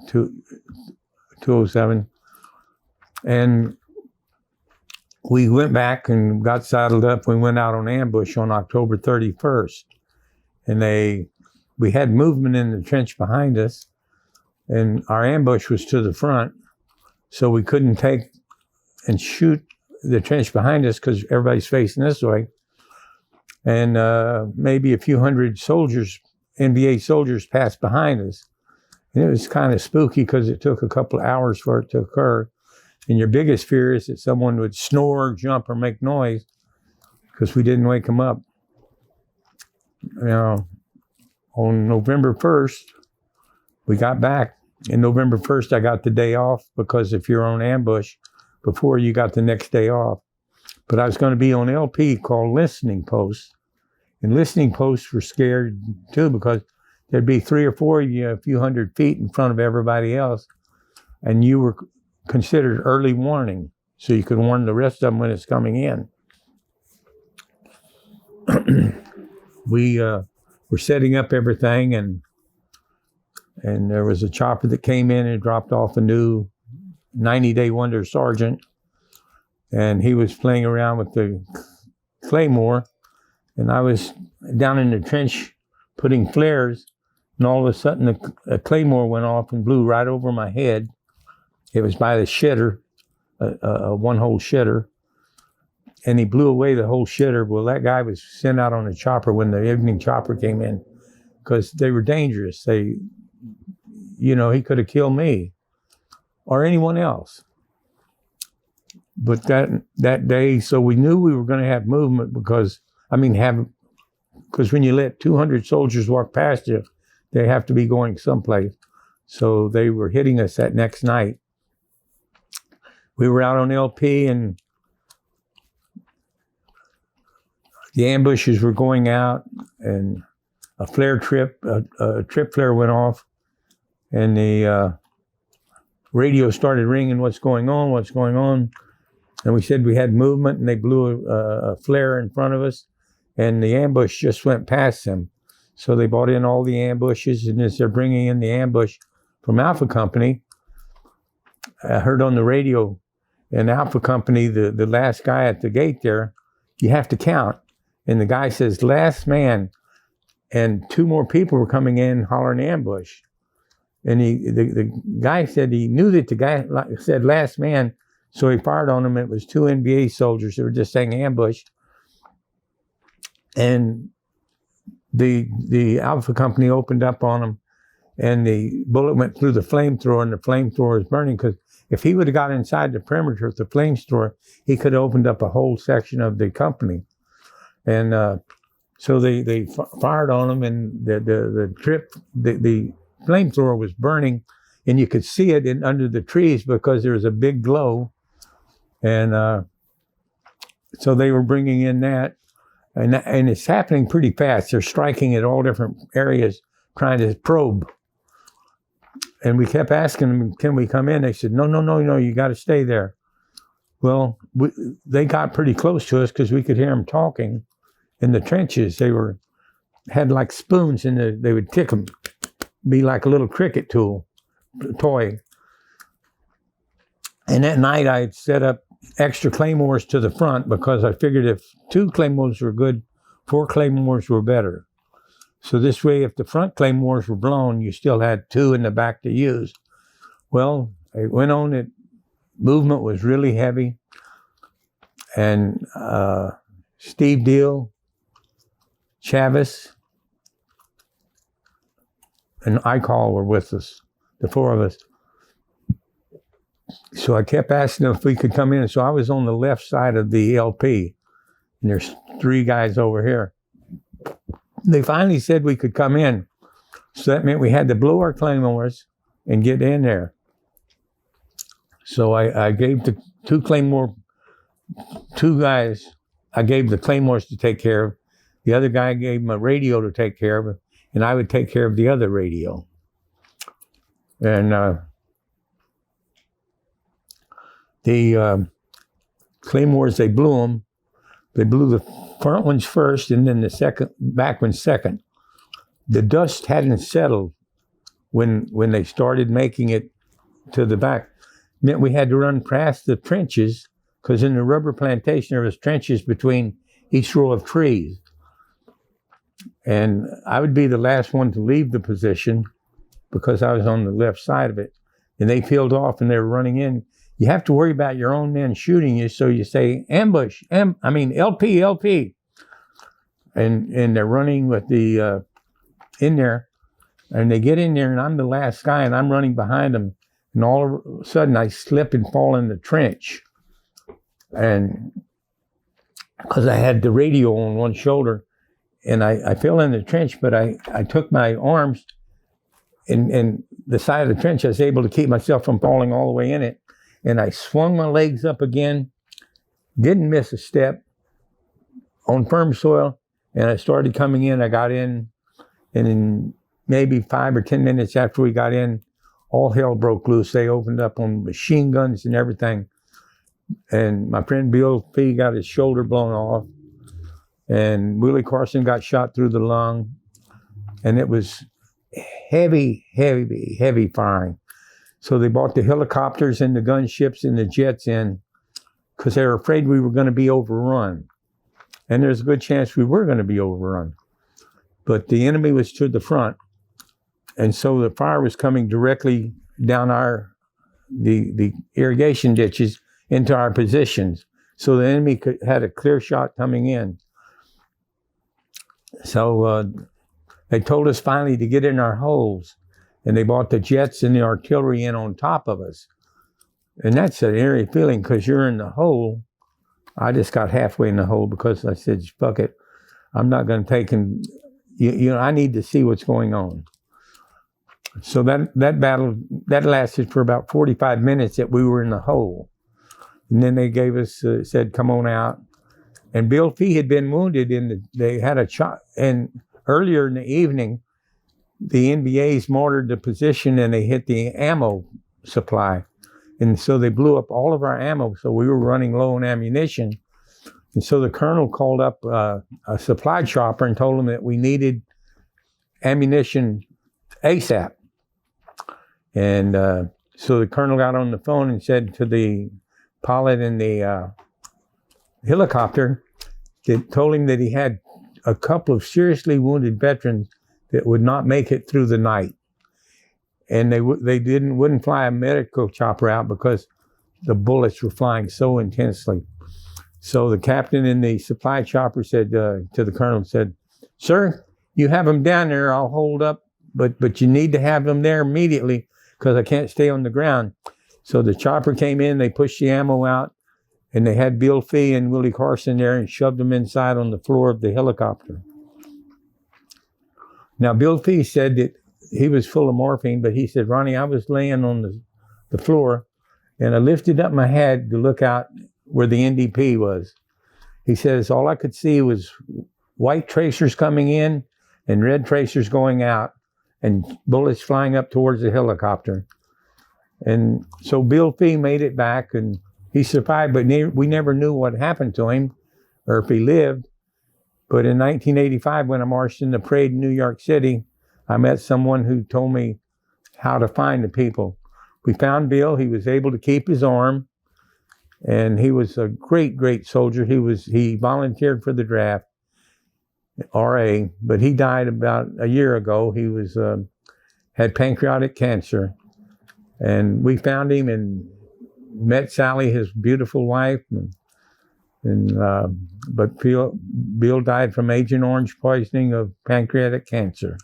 207. And we went back and got saddled up. We went out on ambush on October 31st. And we had movement in the trench behind us. And our ambush was to the front. So we couldn't take and shoot the trench behind us because everybody's facing this way. And maybe a few hundred soldiers, NBA soldiers, passed behind us. And it was kind of spooky because it took a couple of hours for it to occur. And your biggest fear is that someone would snore, jump, or make noise because we didn't wake them up. Now, on November 1st, we got back. And November 1st, I got the day off because if you're on ambush, before you got the next day off. But I was going to be on LP called listening posts. And listening posts were scared too because there'd be 3 or 4 of you a few hundred feet in front of everybody else. And you were considered early warning. So you could warn the rest of them when it's coming in. We were setting up everything and there was a chopper that came in and dropped off a new 90-day wonder sergeant. And he was playing around with the Claymore. And I was down in the trench putting flares. And all of a sudden, a Claymore went off and blew right over my head. It was by the shitter, a one-hole shitter. and he blew away the whole shitter. Well, that guy was sent out on a chopper when the evening chopper came in because they were dangerous. He could have killed me or anyone else. But that day, so we knew we were going to have movement because when you let 200 soldiers walk past you, they have to be going someplace. So they were hitting us that next night. We were out on LP and the ambushes were going out, and a trip flare went off, and the radio started ringing, what's going on? And we said we had movement, and they blew a flare in front of us, and the ambush just went past them. So they brought in all the ambushes, and as they're bringing in the ambush from Alpha Company, I heard on the radio, in Alpha Company, the last guy at the gate there, you have to count. And the guy says, last man. And 2 more people were coming in hollering ambush. And the guy said he knew that the guy said last man, so he fired on him. It was 2 NBA soldiers that were just saying ambush. And the Alpha Company opened up on him, and the bullet went through the flamethrower, and the flamethrower was burning, because if he would have got inside the perimeter of the flamethrower, he could have opened up a whole section of the company. And so they fired on him, and the flamethrower was burning, and you could see it under the trees because there was a big glow. And so they were bringing in that, and it's happening pretty fast. They're striking at all different areas, trying to probe. And we kept asking them, can we come in? They said, no, you got to stay there. Well, they got pretty close to us because we could hear them talking in the trenches. They had like spoons, and they would tick them, be like a little cricket toy. And that night I had set up extra claymores to the front because I figured if 2 claymores were good, 4 claymores were better. So this way, if the front claymores were blown, you still had 2 in the back to use. Well, it went on. Movement was really heavy. And Steve Deal, Chavez, and Icall were with us, the 4 of us. So I kept asking them if we could come in. So I was on the left side of the LP, and there's 3 guys over here. They finally said we could come in. So that meant we had to blow our claymores and get in there. So I gave the 2 guys, I gave the claymores to take care of. The other guy gave him a radio to take care of, and I would take care of the other radio. And the claymores, they blew them. They blew the front ones first, and then the back ones second. The dust hadn't settled when they started making it to the back. It meant we had to run past the trenches, because in the rubber plantation there was trenches between each row of trees. And I would be the last one to leave the position because I was on the left side of it. And they peeled off and they were running in. You have to worry about your own men shooting you, so you say ambush, LP. And they're running with the in there, and they get in there, and I'm the last guy, and I'm running behind them, and all of a sudden I slip and fall in the trench, and because I had the radio on one shoulder, and I fell in the trench, but I took my arms and the side of the trench. I was able to keep myself from falling all the way in it. And I swung my legs up again, didn't miss a step on firm soil, and I started coming in. I got in, and in maybe 5 or 10 minutes after we got in, all hell broke loose. They opened up on machine guns and everything. And my friend Bill Fee got his shoulder blown off, and Willie Carson got shot through the lung. And it was heavy firing. So they brought the helicopters and the gunships and the jets in because they were afraid we were going to be overrun. And there's a good chance we were going to be overrun. But the enemy was to the front. And so the fire was coming directly down the irrigation ditches into our positions. so the enemy had a clear shot coming in. So they told us finally to get in our holes, and they brought the jets and the artillery in on top of us. And that's an eerie feeling because you're in the hole. I just got halfway in the hole because I said, fuck it. I'm not going to take him. I need to see what's going on. So that battle, that lasted for about 45 minutes that we were in the hole. And then they gave us, said, come on out. And Bill Fee had been wounded they had a shot. And earlier in the evening, the NBAs mortared the position and they hit the ammo supply. And so they blew up all of our ammo. So we were running low on ammunition. And so the colonel called up a supply chopper and told him that we needed ammunition ASAP. And so the colonel got on the phone and said to the pilot in the helicopter, told him that he had a couple of seriously wounded veterans that would not make it through the night. And they wouldn't fly a medical chopper out because the bullets were flying so intensely. So the captain in the supply chopper said to the colonel, said, sir, you have them down there, I'll hold up, but you need to have them there immediately because I can't stay on the ground. So the chopper came in, they pushed the ammo out, and they had Bill Fee and Willie Carson there and shoved them inside on the floor of the helicopter. Now, Bill Fee said that he was full of morphine, but he said, Ronnie, I was laying on the floor, and I lifted up my head to look out where the NDP was. He says, all I could see was white tracers coming in and red tracers going out and bullets flying up towards the helicopter. And so Bill Fee made it back and he survived, but we never knew what happened to him or if he lived. But in 1985, when I marched in the parade in New York City, I met someone who told me how to find the people. We found Bill. He was able to keep his arm. And he was a great, great soldier. He volunteered for the draft, RA, but he died about a year ago. He had pancreatic cancer. And we found him and met Sally, his beautiful wife. But Bill died from Agent Orange poisoning of pancreatic cancer.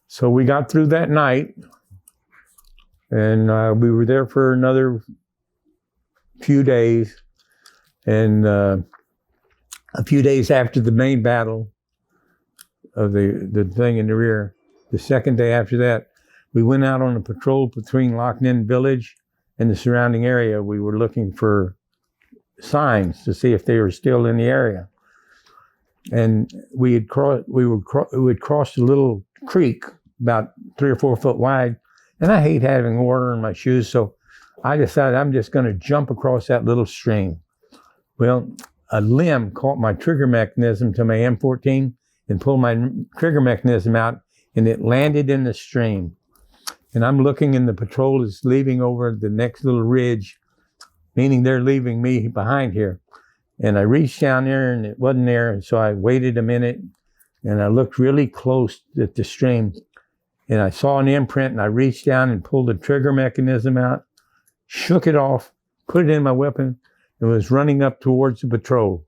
So we got through that night. And we were there for another few days. And a few days after the main battle of the thing in the rear, the second day after that, we went out on a patrol between Loch Ninh Village and the surrounding area. We were looking for signs to see if they were still in the area. And we had crossed a little creek about 3 or 4 foot wide. And I hate having water in my shoes, so I decided I'm just going to jump across that little stream. Well, a limb caught my trigger mechanism to my M14 and pulled my trigger mechanism out, and it landed in the stream. And I'm looking, and the patrol is leaving over the next little ridge, meaning they're leaving me behind here. And I reached down there, and it wasn't there, and so I waited a minute, and I looked really close at the stream. And I saw an imprint, and I reached down and pulled the trigger mechanism out, shook it off, put it in my weapon, and was running up towards the patrol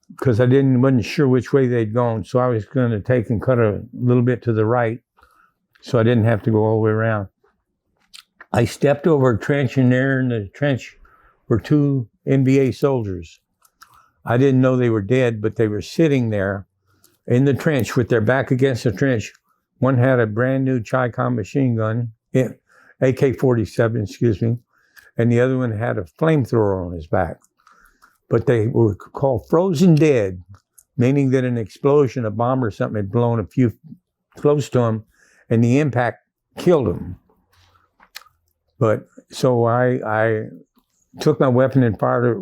because I wasn't sure which way they'd gone. So I was going to take and cut a little bit to the right so I didn't have to go all the way around. I stepped over a trench, and there in the trench were 2 NBA soldiers. I didn't know they were dead, but they were sitting there in the trench with their back against the trench. One had a brand new Chi-Com machine gun, AK-47, excuse me, and the other one had a flamethrower on his back. But they were called frozen dead, meaning that an explosion, a bomb or something had blown a few close to them, and the impact killed them. But so I took my weapon and fired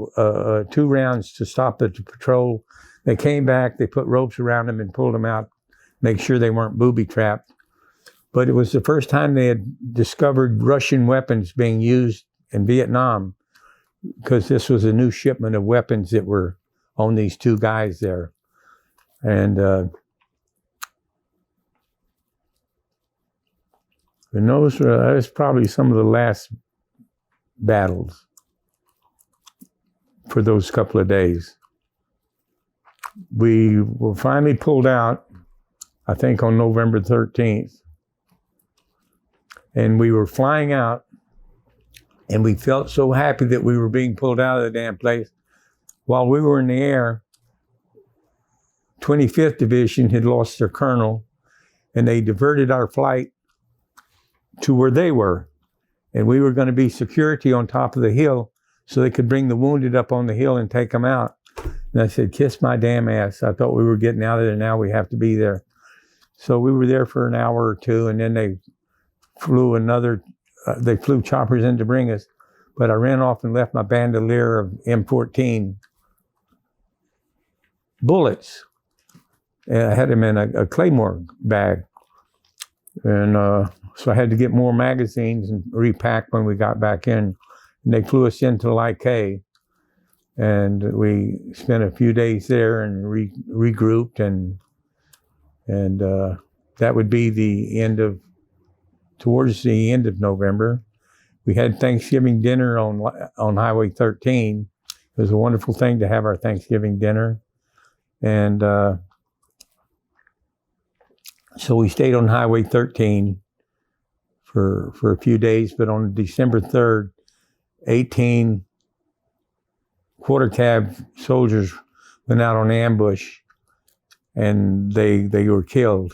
2 rounds to stop the patrol. They came back, they put ropes around them and pulled them out, make sure they weren't booby-trapped. But it was the first time they had discovered Russian weapons being used in Vietnam, because this was a new shipment of weapons that were on these 2 guys there. And those were, that was probably some of the last battles for those couple of days. We were finally pulled out, I think on November 13th. And we were flying out, and we felt so happy that we were being pulled out of the damn place. While we were in the air, 25th Division had lost their colonel, and they diverted our flight to where they were. And we were going to be security on top of the hill so they could bring the wounded up on the hill and take them out. And I said, kiss my damn ass. I thought we were getting out of there. Now we have to be there. So we were there for an hour or two, and then they flew they flew choppers in to bring us. But I ran off and left my bandolier of M14 bullets. And I had them in a Claymore bag. And so I had to get more magazines and repack when we got back in. And they flew us into Like, and we spent a few days there and regrouped, and that would be towards the end of November. We had Thanksgiving dinner on Highway 13. It was a wonderful thing to have our Thanksgiving dinner. And so we stayed on Highway 13 for a few days, but on December 3rd, 18 quarter cab soldiers went out on ambush, and they were killed.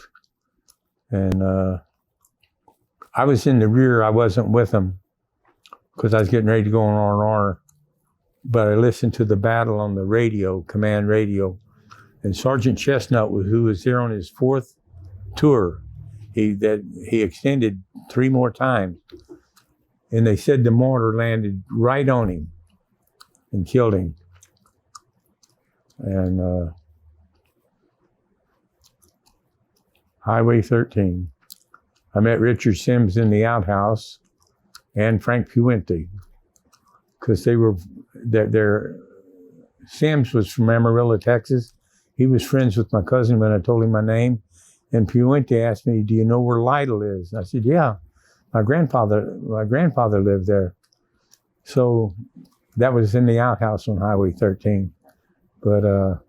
And I was in the rear. I wasn't with them because I was getting ready to go on R&R. But I listened to the battle on the radio, command radio. And Sergeant Chestnut, who was there on his 4th tour, he extended 3 more times. And they said the mortar landed right on him and killed him. And Highway 13. I met Richard Sims in the outhouse and Frank Puente, because their Sims was from Amarillo, Texas. He was friends with my cousin when I told him my name. And Puente asked me, do you know where Lytle is? And I said, yeah, my grandfather lived there. So that was in the outhouse on Highway 13. But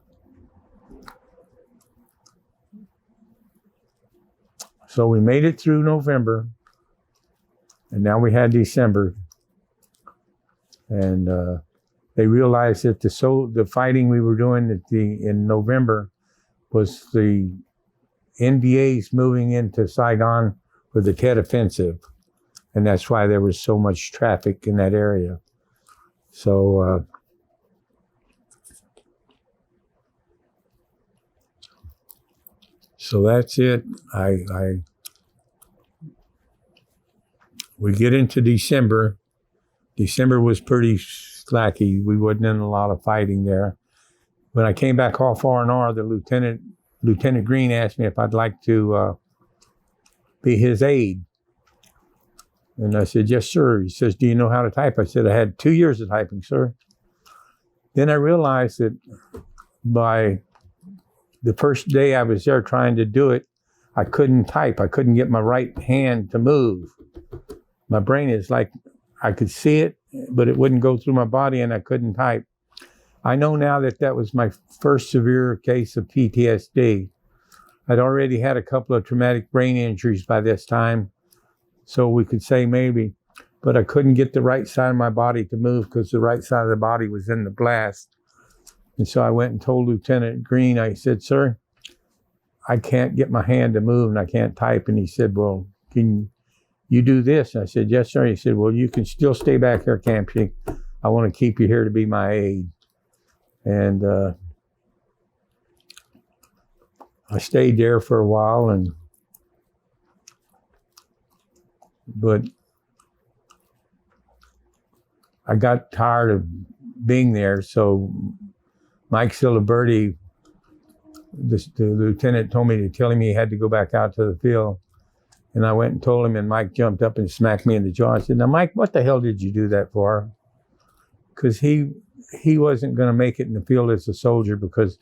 so we made it through November, and now we had December. And they realized that the fighting we were doing in November was the NVAs moving into Saigon for the Tet Offensive. And that's why there was so much traffic in that area. So so that's it. We get into December. December was pretty slacky. We wasn't in a lot of fighting there. When I came back off R&R, the Lieutenant Green asked me if I'd like to be his aide. And I said, yes, sir. He says, do you know how to type? I said, I had 2 years of typing, sir. Then I realized that by the first day I was there trying to do it, I couldn't type. I couldn't get my right hand to move. My brain is like, I could see it, but it wouldn't go through my body, and I couldn't type. I know now that was my first severe case of PTSD. I'd already had a couple of traumatic brain injuries by this time, so we could say maybe, but I couldn't get the right side of my body to move because the right side of the body was in the blast. And so I went and told Lieutenant Green, I said, sir, I can't get my hand to move and I can't type. And he said, well, can you do this? And I said, yes, sir. He said, well, you can still stay back here, Campsey. I want to keep you here to be my aide. And I stayed there for a while, but I got tired of being there. So Mike Siliberti, the lieutenant, told me to tell him he had to go back out to the field. And I went and told him, and Mike jumped up and smacked me in the jaw. I said, now, Mike, what the hell did you do that for? Because he wasn't going to make it in the field as a soldier because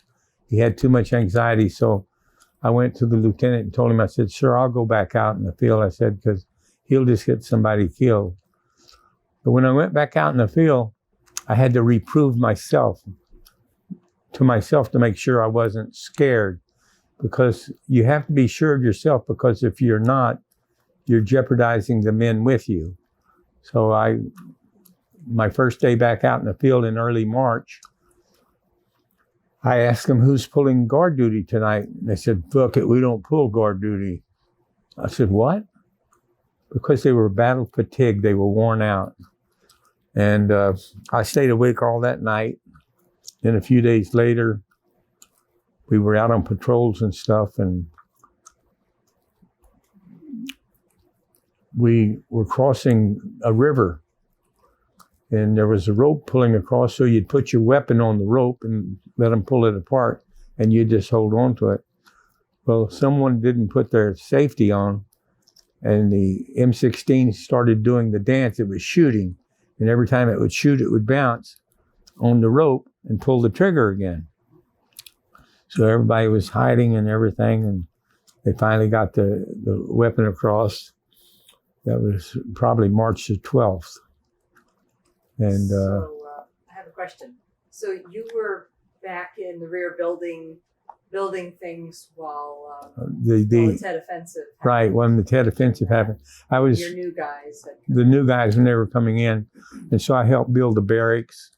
he had too much anxiety. So I went to the lieutenant and told him, I said, sure, I'll go back out in the field. I said, because he'll just get somebody killed. But when I went back out in the field, I had to reprove myself to make sure I wasn't scared, because you have to be sure of yourself, because if you're not, you're jeopardizing the men with you. So my first day back out in the field in early March, I asked them, who's pulling guard duty tonight? And they said, fuck it, we don't pull guard duty. I said, what? Because they were battle fatigued, they were worn out. And I stayed awake all that night. Then a few days later, we were out on patrols and stuff, and we were crossing a river. And there was a rope pulling across, so you'd put your weapon on the rope and let them pull it apart, and you'd just hold on to it. Well, someone didn't put their safety on, and the M16 started doing the dance. It was shooting, and every time it would shoot, it would bounce on the rope and pull the trigger again. So everybody was hiding and everything, and they finally got the weapon across. That was probably March the 12th. And I have a question. So you were back in the rear building things while the Tet Offensive happened. Right, when the Tet Offensive happened. I was your new guys. The new guys when they were coming in. And so I helped build the barracks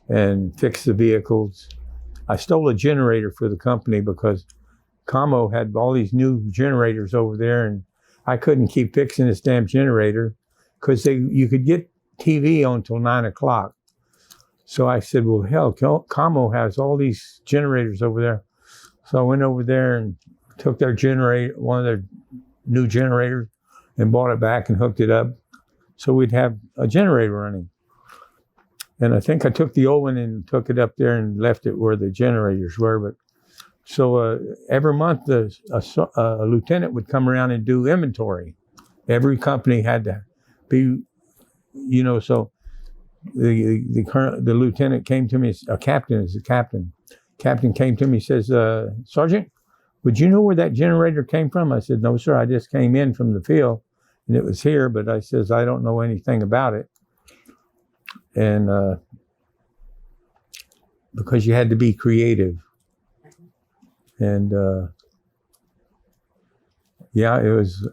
and fix the vehicles. I stole a generator for the company because Camo had all these new generators over there, and I couldn't keep fixing this damn generator because you could get TV on until 9 o'clock. So I said, well, hell, Camo has all these generators over there. So I went over there and took their generator, one of their new generators, and bought it back and hooked it up so we'd have a generator running. And I think I took the old one and took it up there and left it where the generators were. But so every month a lieutenant would come around and do inventory. Every company had to be, so the lieutenant came to me, a captain is a captain. Captain came to me, says, Sergeant, would you know where that generator came from? I said, no, sir, I just came in from the field and it was here, but I says, I don't know anything about it. And because you had to be creative. And it was,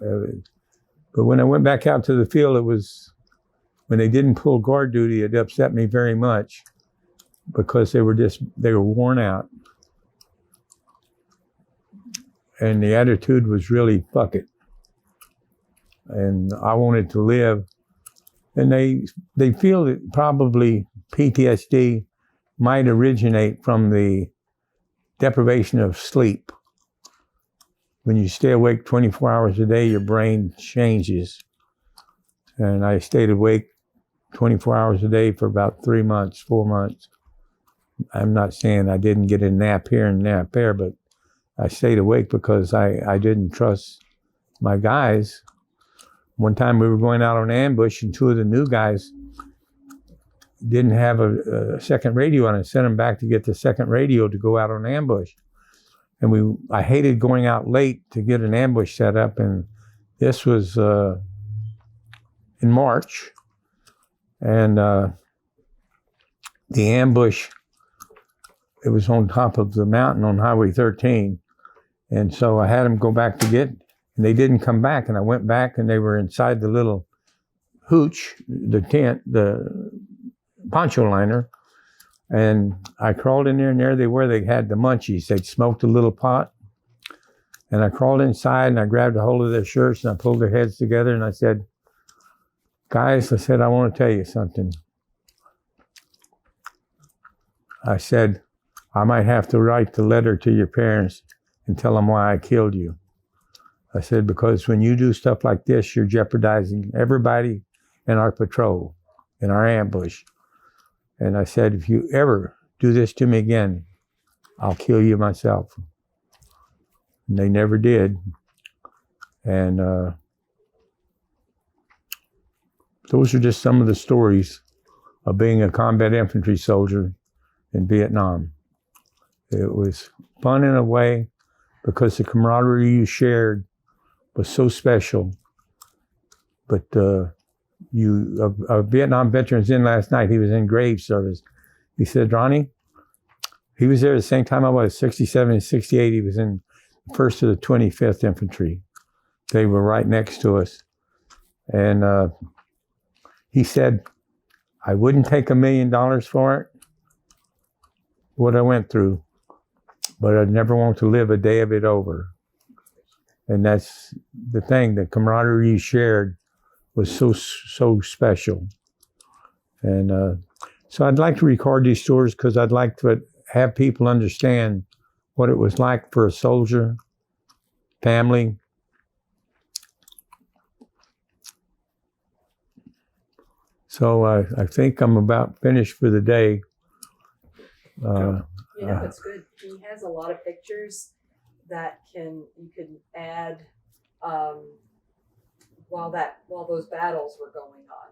but when I went back out to the field, it was, when they didn't pull guard duty, it upset me very much because they were worn out. And the attitude was really, fuck it. And I wanted to live. And they feel that probably PTSD might originate from the deprivation of sleep. When you stay awake 24 hours a day, your brain changes. And I stayed awake 24 hours a day for about 3 months, 4 months. I'm not saying I didn't get a nap here and nap there, but I stayed awake because I didn't trust my guys. One time we were going out on ambush and two of the new guys didn't have a second radio on. I sent them back to get the second radio to go out on ambush. And I hated going out late to get an ambush set up. And this was in March. And the ambush, it was on top of the mountain on Highway 13. And so I had them go back to get, and they didn't come back. And I went back and they were inside the little hooch, the tent, the poncho liner. And I crawled in there, and there they were. They had the munchies. They'd smoked a little pot. And I crawled inside and I grabbed a hold of their shirts and I pulled their heads together and I said, guys, I said, I want to tell you something. I said, I might have to write the letter to your parents and tell them why I killed you. I said, because when you do stuff like this, you're jeopardizing everybody in our patrol, in our ambush. And I said, if you ever do this to me again, I'll kill you myself. And they never did. And those are just some of the stories of being a combat infantry soldier in Vietnam. It was fun in a way because the camaraderie you shared was so special. But a Vietnam veteran's in last night. He was in grave service. He said, Ronnie, he was there the same time I was, 67 and 68. He was in the 1st to the 25th Infantry. They were right next to us. And he said, I wouldn't take $1 million for it, what I went through, but I'd never want to live a day of it over. And that's the thing, the camaraderie you shared was so special. And so I'd like to record these stories because I'd like to have people understand what it was like for a soldier, family. So I think I'm about finished for the day. That's good. He has a lot of pictures that you can add while those battles were going on.